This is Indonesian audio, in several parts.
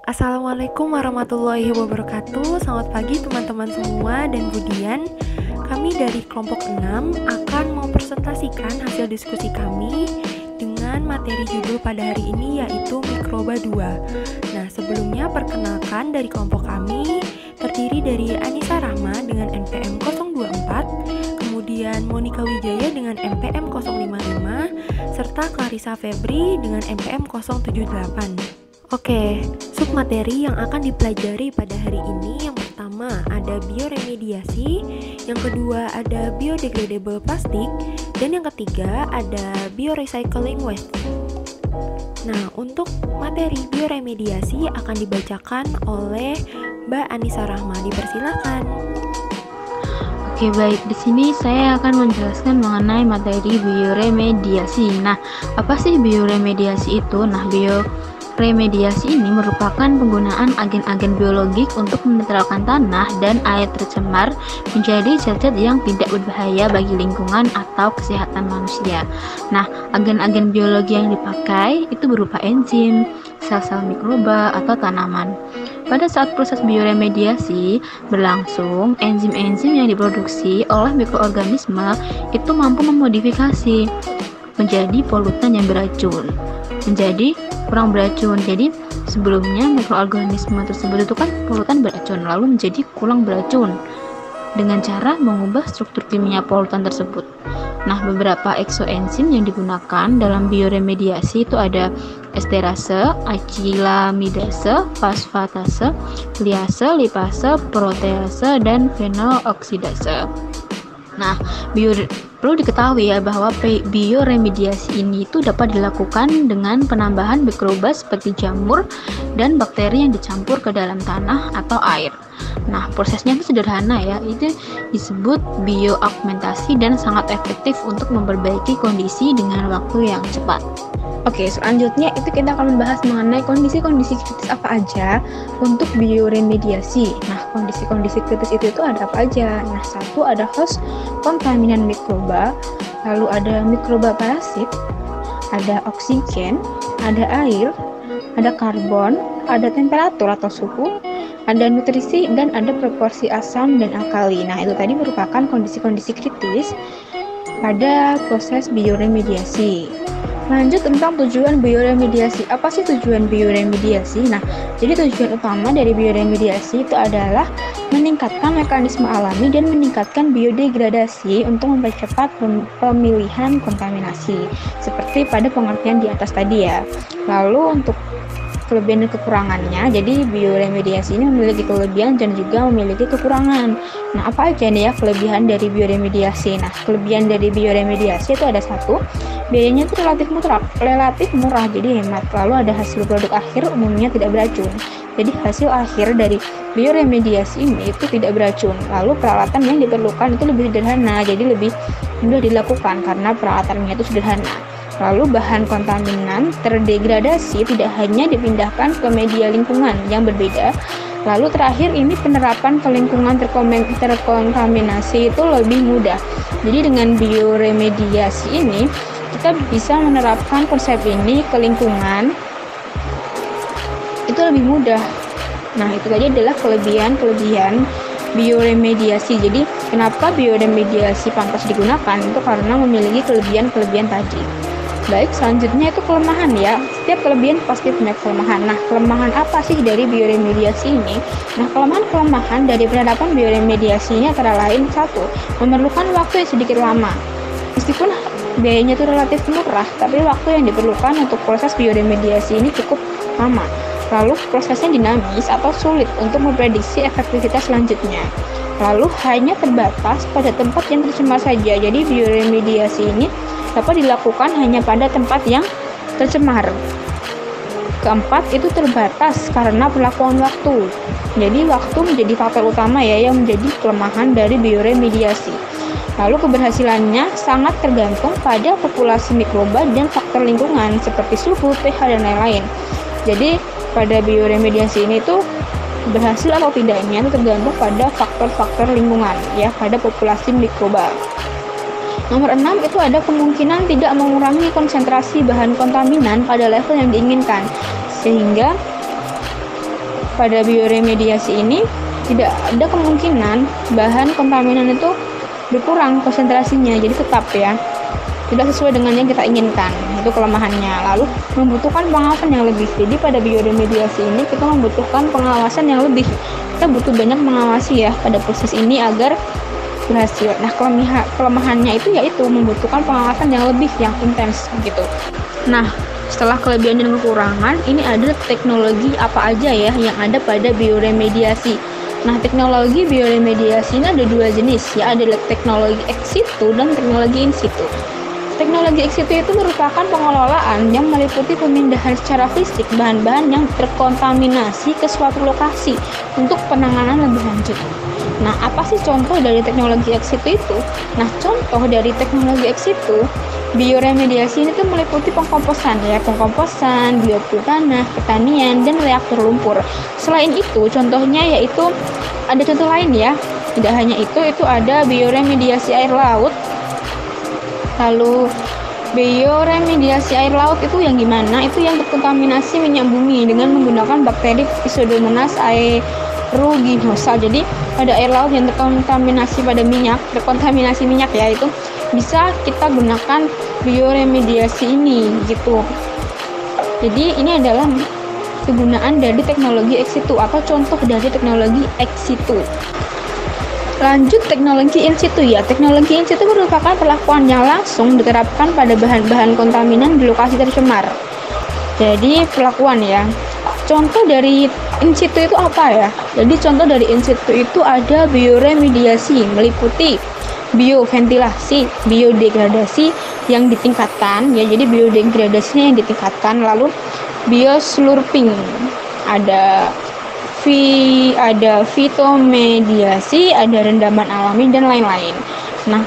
Assalamualaikum warahmatullahi wabarakatuh. Selamat pagi teman-teman semua dan Budian. Kami dari kelompok 6 akan mempresentasikan hasil diskusi kami dengan materi judul pada hari ini yaitu Mikroba 2. Nah, sebelumnya perkenalkan dari kelompok kami terdiri dari Anissa Rahma dengan NPM 024, kemudian Monika Wijaya dengan NPM 055, serta Clarissa Febri dengan NPM 078. Oke, submateri yang akan dipelajari pada hari ini yang pertama ada bioremediasi, yang kedua ada biodegradable plastik, dan yang ketiga ada biorecycling waste. Nah, untuk materi bioremediasi akan dibacakan oleh Mbak Anissa Rahma. Dipersilakan. Oke, baik. Di sini saya akan menjelaskan mengenai materi bioremediasi. Nah, apa sih bioremediasi itu? Nah, bioremediasi ini merupakan penggunaan agen-agen biologik untuk menetralkan tanah dan air tercemar menjadi zat-zat yang tidak berbahaya bagi lingkungan atau kesehatan manusia. Nah, agen-agen biologi yang dipakai itu berupa enzim, sel-sel mikroba, atau tanaman. Pada saat proses bioremediasi berlangsung, enzim-enzim yang diproduksi oleh mikroorganisme itu mampu memodifikasi menjadi polutan yang beracun, menjadi kurang beracun. Jadi sebelumnya mikroorganisme tersebut itu kan polutan beracun, lalu menjadi kurang beracun dengan cara mengubah struktur kimia polutan tersebut. Nah, beberapa eksoenzim yang digunakan dalam bioremediasi itu ada esterase, acilamidase, fosfatase, liase, lipase, protease, dan fenoloksidase. Nah, perlu diketahui ya bahwa bioremediasi ini itu dapat dilakukan dengan penambahan mikroba seperti jamur dan bakteri yang dicampur ke dalam tanah atau air. Nah, prosesnya itu sederhana ya, itu disebut bioaugmentasi dan sangat efektif untuk memperbaiki kondisi dengan waktu yang cepat. Oke, selanjutnya itu kita akan membahas mengenai kondisi-kondisi kritis apa aja untuk bioremediasi. Nah, kondisi-kondisi kritis itu ada apa aja? Nah, satu ada host kontaminan mikroba, lalu ada mikroba parasit, ada oksigen, ada air, ada karbon, ada temperatur atau suhu, ada nutrisi, dan ada proporsi asam dan alkali. Nah, itu tadi merupakan kondisi-kondisi kritis pada proses bioremediasi. Lanjut tentang tujuan bioremediasi. Apa sih tujuan bioremediasi? Nah, jadi tujuan utama dari bioremediasi itu adalah meningkatkan mekanisme alami dan meningkatkan biodegradasi untuk mempercepat pemilihan kontaminasi. Seperti pada pengertian di atas tadi ya. Lalu untuk kelebihan dan kekurangannya, jadi bioremediasi ini memiliki kelebihan dan juga memiliki kekurangan. Nah, apa aja nih ya kelebihan dari bioremediasi? Nah, kelebihan dari bioremediasi itu ada satu, biayanya itu relatif murah, jadi hemat. Lalu ada hasil produk akhir umumnya tidak beracun. Jadi hasil akhir dari bioremediasi ini itu tidak beracun. Lalu peralatan yang diperlukan itu lebih sederhana, jadi lebih mudah dilakukan karena peralatannya itu sederhana. Lalu bahan kontaminan terdegradasi tidak hanya dipindahkan ke media lingkungan yang berbeda. Lalu terakhir ini penerapan ke lingkungan terkontaminasi itu lebih mudah. Jadi dengan bioremediasi ini kita bisa menerapkan konsep ini ke lingkungan itu lebih mudah. Nah, itu tadi adalah kelebihan bioremediasi. Jadi kenapa bioremediasi pantas digunakan? Itu karena memiliki kelebihan-kelebihan tadi. Baik, selanjutnya itu kelemahan ya. Setiap kelebihan pasti punya kelemahan. Nah, kelemahan apa sih dari bioremediasi ini? Nah, kelemahan dari penerapan bioremediasi ini antara lain satu, memerlukan waktu yang sedikit lama. Meskipun biayanya itu relatif murah, tapi waktu yang diperlukan untuk proses bioremediasi ini cukup lama. Lalu prosesnya dinamis atau sulit untuk memprediksi efektivitas selanjutnya. Lalu hanya terbatas pada tempat yang tercemar saja. Jadi bioremediasi ini dapat dilakukan hanya pada tempat yang tercemar. Keempat, itu terbatas karena perlakuan waktu. Jadi waktu menjadi faktor utama ya yang menjadi kelemahan dari bioremediasi. Lalu keberhasilannya sangat tergantung pada populasi mikroba dan faktor lingkungan seperti suhu, pH, dan lain-lain. Jadi pada bioremediasi ini tuh berhasil atau tidaknya itu tergantung pada faktor-faktor lingkungan ya, pada populasi mikroba. Nomor 6 itu ada kemungkinan tidak mengurangi konsentrasi bahan kontaminan pada level yang diinginkan, sehingga pada bioremediasi ini tidak ada kemungkinan bahan kontaminan itu berkurang konsentrasinya, jadi tetap ya tidak sesuai dengan yang kita inginkan, itu kelemahannya. Lalu membutuhkan pengawasan yang lebih. Jadi pada bioremediasi ini kita membutuhkan pengawasan yang lebih, kita butuh banyak mengawasi ya pada proses ini agar berhasil. Nah, kelemahannya itu yaitu membutuhkan pengawasan yang lebih, yang intens gitu. Nah, setelah kelebihan dan kekurangan, ini ada teknologi apa aja ya yang ada pada bioremediasi. Nah, teknologi bioremediasi ini ada dua jenis ya, ada teknologi ex situ dan teknologi in situ. Teknologi ex situ itu merupakan pengelolaan yang meliputi pemindahan secara fisik bahan-bahan yang terkontaminasi ke suatu lokasi untuk penanganan lebih lanjut. Nah, apa sih contoh dari teknologi ex situ itu? Nah, contoh dari teknologi ex situ, bioremediasi ini tuh meliputi pengkomposan ya, pengkomposan, biopil tanah, pertanian, dan reaktor lumpur. Selain itu, contohnya yaitu ada contoh lain ya. Tidak hanya itu ada bioremediasi air laut. Lalu bioremediasi air laut itu yang gimana? Itu yang terkontaminasi minyak bumi dengan menggunakan bakteri Pseudomonas aeruginosa. Jadi pada air laut yang terkontaminasi minyak ya, itu bisa kita gunakan bioremediasi ini gitu. Jadi ini adalah kegunaan dari teknologi ex situ atau contoh dari teknologi ex situ. Lanjut teknologi in situ ya. Teknologi in situ merupakan perlakuan yang langsung diterapkan pada bahan-bahan kontaminan di lokasi tercemar. Jadi perlakuan ya. Contoh dari in situ itu apa ya? Jadi contoh dari in situ itu ada bioremediasi, meliputi bioventilasi, biodegradasi yang ditingkatkan ya. Jadi biodegradasinya yang ditingkatkan, lalu bioslurping, ada fitomediasi, ada rendaman alami dan lain-lain. Nah,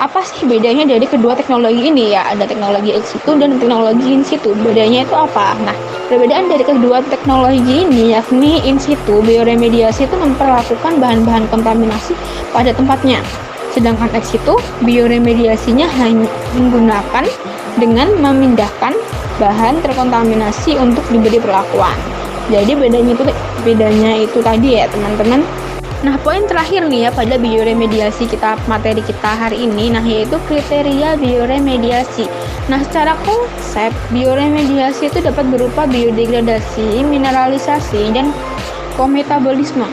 apa sih bedanya dari kedua teknologi ini ya? Ada teknologi ex situ dan teknologi in situ. Bedanya itu apa? Nah, perbedaan dari kedua teknologi ini yakni in situ, bioremediasi itu memperlakukan bahan-bahan kontaminasi pada tempatnya. Sedangkan ex situ, bioremediasinya hanya menggunakan dengan memindahkan bahan terkontaminasi untuk diberi perlakuan. Jadi bedanya itu tadi ya teman-teman. Nah, poin terakhir nih ya pada bioremediasi materi kita hari ini, nah yaitu kriteria bioremediasi. Nah, secara konsep bioremediasi itu dapat berupa biodegradasi, mineralisasi, dan kometabolisme.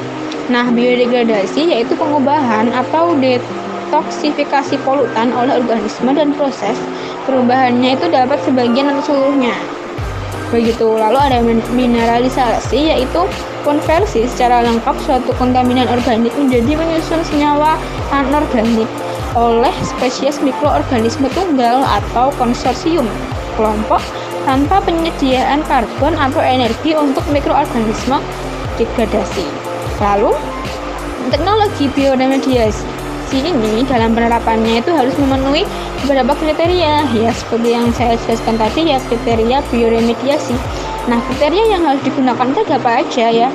Nah, biodegradasi yaitu pengubahan atau detoksifikasi polutan oleh organisme dan proses perubahannya itu dapat sebagian atau seluruhnya. Begitu. Lalu ada mineralisasi yaitu konversi secara lengkap suatu kontaminan organik menjadi penyusun senyawa anorganik oleh spesies mikroorganisme tunggal atau konsorsium kelompok tanpa penyediaan karbon atau energi untuk mikroorganisme degradasi. Lalu teknologi bioremediasi ini dalam penerapannya itu harus memenuhi beberapa kriteria ya, seperti yang saya jelaskan tadi ya, kriteria bioremediasi. Nah, kriteria yang harus digunakan itu ada apa aja ya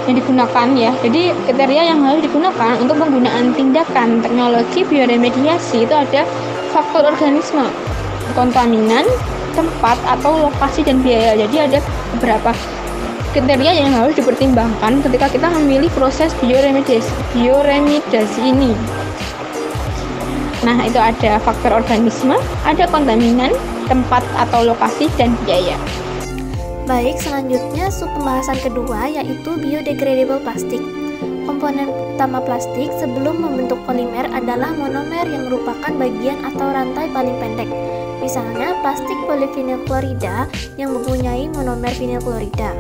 yang digunakan ya. Jadi kriteria yang harus digunakan untuk penggunaan tindakan teknologi bioremediasi itu ada faktor organisme, kontaminan, tempat atau lokasi, dan biaya. Jadi ada beberapa kriteria yang harus dipertimbangkan ketika kita memilih proses bioremediasi ini. Nah, itu ada faktor organisme, ada kontaminan, tempat atau lokasi, dan biaya. Baik, selanjutnya sub pembahasan kedua yaitu biodegradable plastik. Komponen utama plastik sebelum membentuk polimer adalah monomer yang merupakan bagian atau rantai paling pendek. Misalnya plastik polivinil klorida yang mempunyai monomer vinil klorida.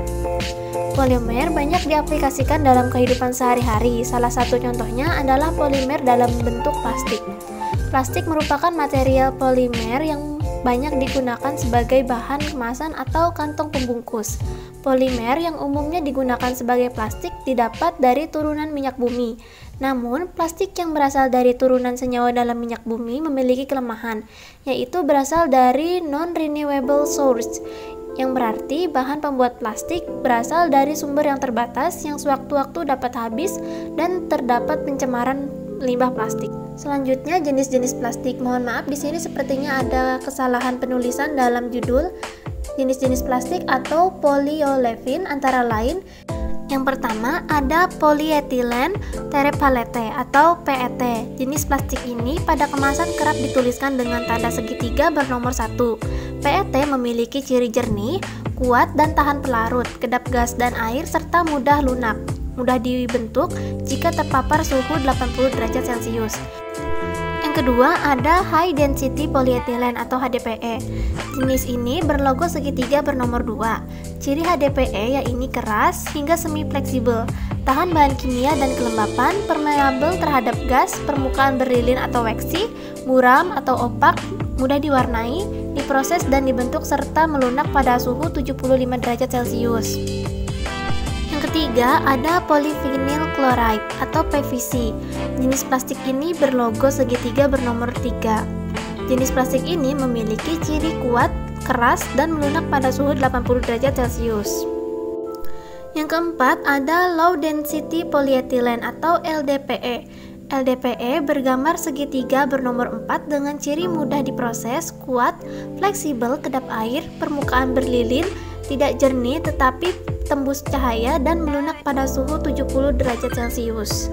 Polimer banyak diaplikasikan dalam kehidupan sehari-hari. Salah satu contohnya adalah polimer dalam bentuk plastik. Plastik merupakan material polimer yang banyak digunakan sebagai bahan kemasan atau kantong pembungkus. Polimer yang umumnya digunakan sebagai plastik didapat dari turunan minyak bumi. Namun, plastik yang berasal dari turunan senyawa dalam minyak bumi memiliki kelemahan, yaitu berasal dari non-renewable source, yang berarti bahan pembuat plastik berasal dari sumber yang terbatas yang sewaktu-waktu dapat habis dan terdapat pencemaran limbah plastik. Selanjutnya jenis-jenis plastik. Mohon maaf di sini sepertinya ada kesalahan penulisan dalam judul. jenis-jenis plastik atau polyolefin antara lain. Yang pertama ada polyethylene terephthalate atau PET. Jenis plastik ini pada kemasan kerap dituliskan dengan tanda segitiga bernomor 1. PET memiliki ciri jernih, kuat dan tahan pelarut, kedap gas dan air serta mudah lunak. Mudah dibentuk jika terpapar suhu 80 derajat Celcius. Yang kedua ada high density polyethylene atau HDPE. Jenis ini berlogo segitiga bernomor 2. Ciri HDPE yaitu keras hingga semi fleksibel, tahan bahan kimia dan kelembapan, permeabel terhadap gas, permukaan berlilin atau waxy, muram atau opak, mudah diwarnai, diproses dan dibentuk serta melunak pada suhu 75 derajat Celcius. Yang ketiga ada polyvinyl chloride atau PVC. Jenis plastik ini berlogo segitiga bernomor 3. Jenis plastik ini memiliki ciri kuat, keras, dan melunak pada suhu 80 derajat Celcius. Yang keempat ada low density polyethylene atau LDPE. LDPE bergambar segitiga bernomor 4 dengan ciri mudah diproses, kuat, fleksibel, kedap air, permukaan berlilin, tidak jernih tetapi tembus cahaya dan melunak pada suhu 70 derajat Celcius.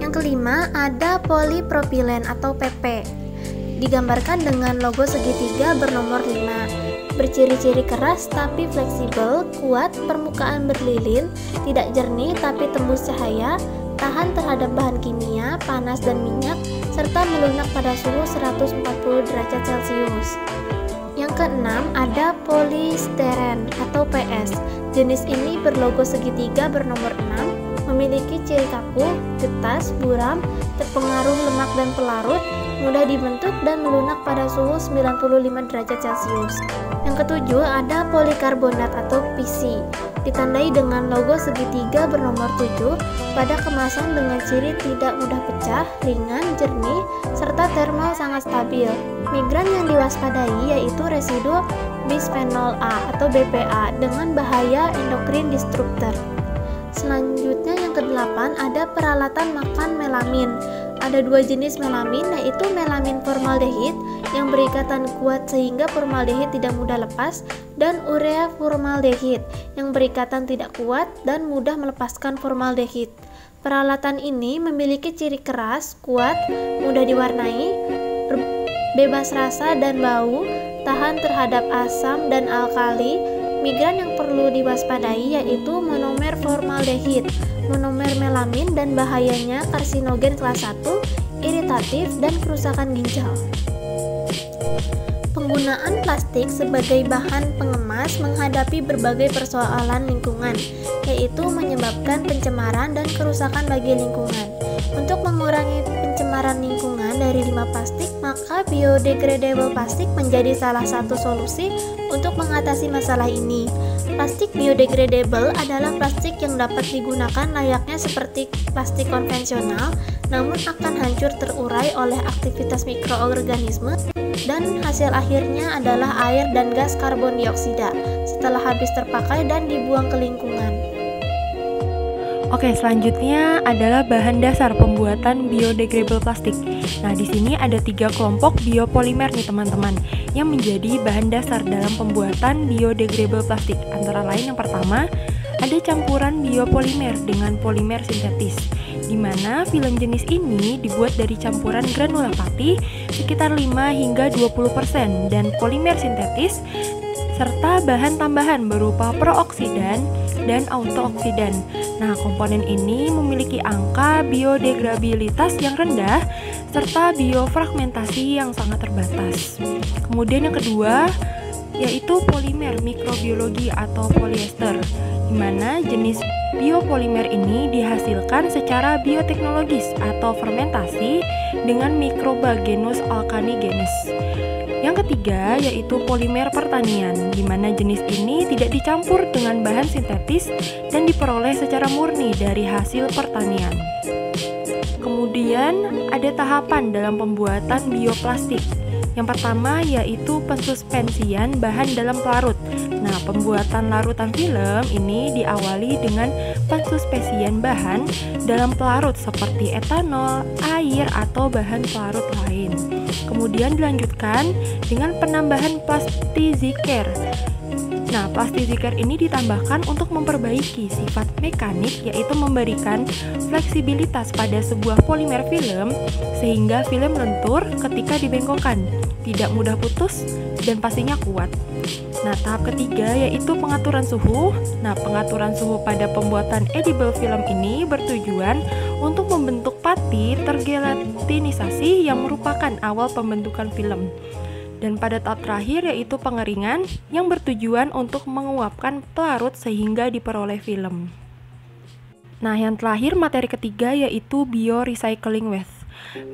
Yang kelima ada polypropylen atau PP. Digambarkan dengan logo segitiga bernomor 5. Berciri-ciri keras tapi fleksibel, kuat, permukaan berlilin, tidak jernih tapi tembus cahaya, tahan terhadap bahan kimia, panas dan minyak, serta melunak pada suhu 140 derajat Celcius. Yang keenam ada polystyrene atau PS. Jenis ini berlogo segitiga bernomor 6, memiliki ciri kaku, getas, buram, terpengaruh lemak dan pelarut, mudah dibentuk dan melunak pada suhu 95 derajat Celcius. Yang ketujuh ada polikarbonat atau PC. Ditandai dengan logo segitiga bernomor 7 pada kemasan dengan ciri tidak mudah pecah, ringan, jernih, serta termal sangat stabil. Migran yang diwaspadai yaitu residu bisphenol A atau BPA dengan bahaya endokrin disruptor. Selanjutnya yang kedelapan ada peralatan makan melamin. Ada dua jenis melamin, yaitu melamin formaldehid yang berikatan kuat sehingga formaldehid tidak mudah lepas, dan urea formaldehid yang berikatan tidak kuat dan mudah melepaskan formaldehid. Peralatan ini memiliki ciri keras, kuat, mudah diwarnai, bebas rasa dan bau, tahan terhadap asam dan alkali. Migran yang perlu diwaspadai yaitu monomer formaldehid, monomer melamin, dan bahayanya karsinogen kelas 1, iritatif, dan kerusakan ginjal. Penggunaan plastik sebagai bahan pengemas menghadapi berbagai persoalan lingkungan, yaitu menyebabkan pencemaran dan kerusakan bagi lingkungan. Untuk mengurangi pencemaran lingkungan dari limbah plastik, maka biodegradable plastik menjadi salah satu solusi untuk mengatasi masalah ini. Plastik biodegradable adalah plastik yang dapat digunakan layaknya seperti plastik konvensional, namun akan hancur terurai oleh aktivitas mikroorganisme, dan hasil akhirnya adalah air dan gas karbon dioksida setelah habis terpakai dan dibuang ke lingkungan. Oke, selanjutnya adalah bahan dasar pembuatan biodegradable plastik. Nah, di sini ada 3 kelompok biopolimer nih teman-teman yang menjadi bahan dasar dalam pembuatan biodegradable plastik. Antara lain yang pertama, ada campuran biopolimer dengan polimer sintetis, di mana film jenis ini dibuat dari campuran granula pati sekitar 5 hingga 20% dan polimer sintetis serta bahan tambahan berupa prooksidan dan autooksidan. Nah, komponen ini memiliki angka biodegradabilitas yang rendah serta biofragmentasi yang sangat terbatas. Kemudian yang kedua yaitu polimer mikrobiologi atau polyester, di mana jenis biopolimer ini dihasilkan secara bioteknologis atau fermentasi dengan mikroba genus Alcanigenes. Yang ketiga yaitu polimer pertanian, di mana jenis ini tidak dicampur dengan bahan sintetis dan diperoleh secara murni dari hasil pertanian. Kemudian ada tahapan dalam pembuatan bioplastik. Yang pertama yaitu pensuspensian bahan dalam pelarut. Nah, pembuatan larutan film ini diawali dengan pensuspensian bahan dalam pelarut seperti etanol, air, atau bahan pelarut lain. Kemudian dilanjutkan dengan penambahan plastiziker. Nah, plastiziker ini ditambahkan untuk memperbaiki sifat mekanik, yaitu memberikan fleksibilitas pada sebuah polimer film sehingga film lentur ketika dibengkokkan, tidak mudah putus, dan pastinya kuat. Nah, tahap ketiga yaitu pengaturan suhu. Nah, pengaturan suhu pada pembuatan edible film ini bertujuan untuk membentuk pati tergelatinisasi yang merupakan awal pembentukan film. Dan pada tahap terakhir yaitu pengeringan yang bertujuan untuk menguapkan pelarut sehingga diperoleh film. Nah, yang terakhir materi ketiga yaitu biorecycling waste.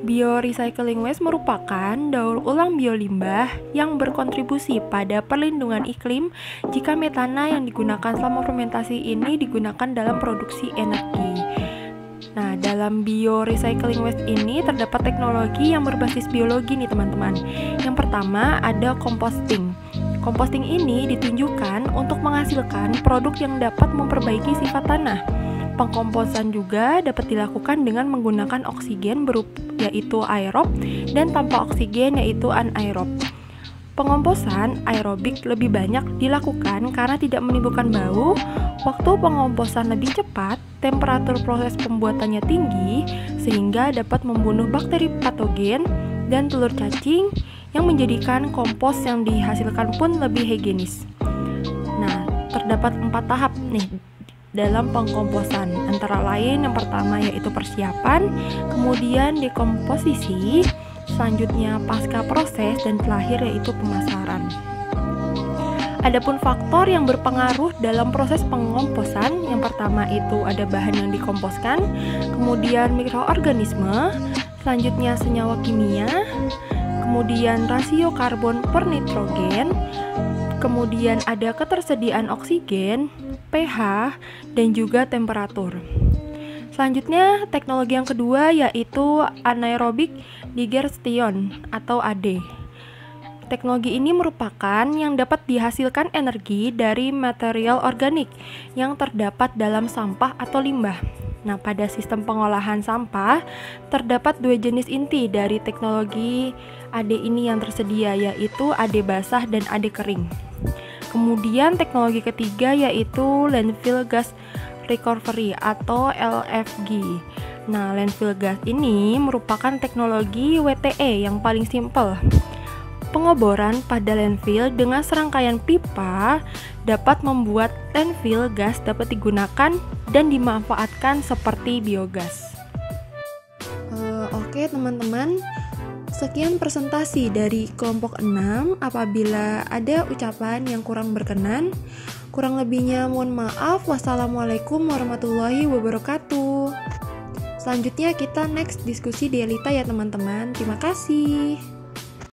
Biorecycling waste merupakan daur ulang biolimbah yang berkontribusi pada perlindungan iklim jika metana yang digunakan selama fermentasi ini digunakan dalam produksi energi. Nah, dalam biorecycling waste ini terdapat teknologi yang berbasis biologi nih teman-teman. Yang pertama ada composting. Composting ini ditunjukkan untuk menghasilkan produk yang dapat memperbaiki sifat tanah. Pengkomposan juga dapat dilakukan dengan menggunakan oksigen yaitu aerob dan tanpa oksigen yaitu anaerob. Pengomposan aerobik lebih banyak dilakukan karena tidak menimbulkan bau, waktu pengomposan lebih cepat, temperatur proses pembuatannya tinggi, sehingga dapat membunuh bakteri patogen dan telur cacing yang menjadikan kompos yang dihasilkan pun lebih higienis. Nah, terdapat 4 tahap nih dalam pengkomposan, antara lain yang pertama yaitu persiapan, kemudian dekomposisi, selanjutnya pasca proses, dan terakhir yaitu pemasaran. Adapun faktor yang berpengaruh dalam proses pengkomposan, yang pertama itu ada bahan yang dikomposkan, kemudian mikroorganisme, selanjutnya senyawa kimia, kemudian rasio karbon per nitrogen, kemudian ada ketersediaan oksigen, pH, dan juga temperatur. Selanjutnya, teknologi yang kedua yaitu anaerobic digestion atau AD. Teknologi ini merupakan yang dapat dihasilkan energi dari material organik yang terdapat dalam sampah atau limbah. Nah, pada sistem pengolahan sampah terdapat 2 jenis inti dari teknologi AD ini yang tersedia, yaitu AD basah dan AD kering. Kemudian teknologi ketiga yaitu landfill gas recovery atau LFG. Nah, landfill gas ini merupakan teknologi WTE yang paling simpel. Pengoboran pada landfill dengan serangkaian pipa dapat membuat landfill gas dapat digunakan dan dimanfaatkan seperti biogas. Oke teman-teman, sekian presentasi dari kelompok 6. Apabila ada ucapan yang kurang berkenan, kurang lebihnya mohon maaf. Wassalamualaikum warahmatullahi wabarakatuh. Selanjutnya kita next diskusi di Elita ya teman-teman. Terima kasih.